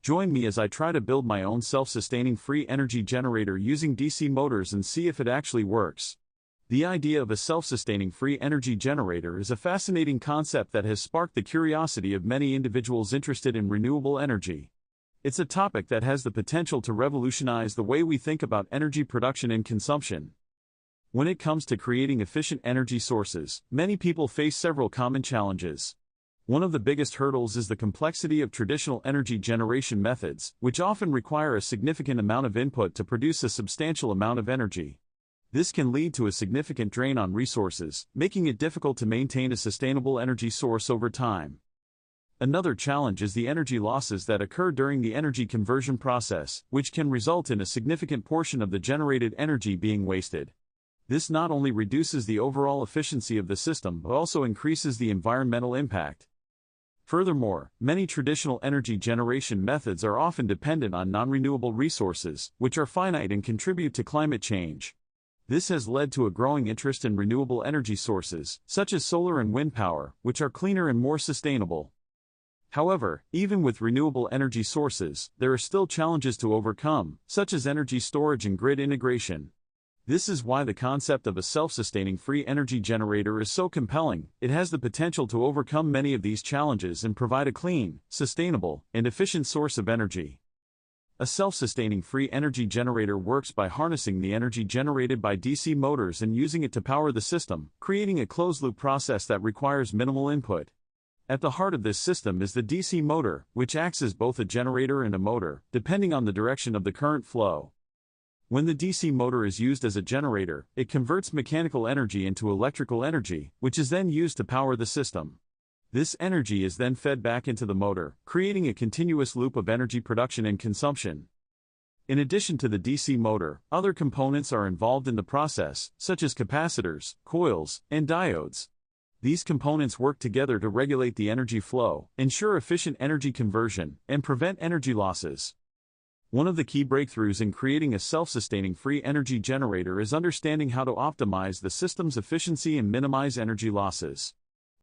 Join me as I try to build my own self-sustaining free energy generator using DC motors and see if it actually works. The idea of a self-sustaining free energy generator is a fascinating concept that has sparked the curiosity of many individuals interested in renewable energy. It's a topic that has the potential to revolutionize the way we think about energy production and consumption. When it comes to creating efficient energy sources, many people face several common challenges. One of the biggest hurdles is the complexity of traditional energy generation methods, which often require a significant amount of input to produce a substantial amount of energy. This can lead to a significant drain on resources, making it difficult to maintain a sustainable energy source over time. Another challenge is the energy losses that occur during the energy conversion process, which can result in a significant portion of the generated energy being wasted. This not only reduces the overall efficiency of the system but also increases the environmental impact. Furthermore, many traditional energy generation methods are often dependent on non-renewable resources, which are finite and contribute to climate change. This has led to a growing interest in renewable energy sources, such as solar and wind power, which are cleaner and more sustainable. However, even with renewable energy sources, there are still challenges to overcome, such as energy storage and grid integration. This is why the concept of a self-sustaining free energy generator is so compelling. It has the potential to overcome many of these challenges and provide a clean, sustainable, and efficient source of energy. A self-sustaining free energy generator works by harnessing the energy generated by DC motors and using it to power the system, creating a closed-loop process that requires minimal input. At the heart of this system is the DC motor, which acts as both a generator and a motor, depending on the direction of the current flow. When the DC motor is used as a generator, it converts mechanical energy into electrical energy, which is then used to power the system. This energy is then fed back into the motor, creating a continuous loop of energy production and consumption. In addition to the DC motor, other components are involved in the process, such as capacitors, coils, and diodes. These components work together to regulate the energy flow, ensure efficient energy conversion, and prevent energy losses. One of the key breakthroughs in creating a self-sustaining free energy generator is understanding how to optimize the system's efficiency and minimize energy losses.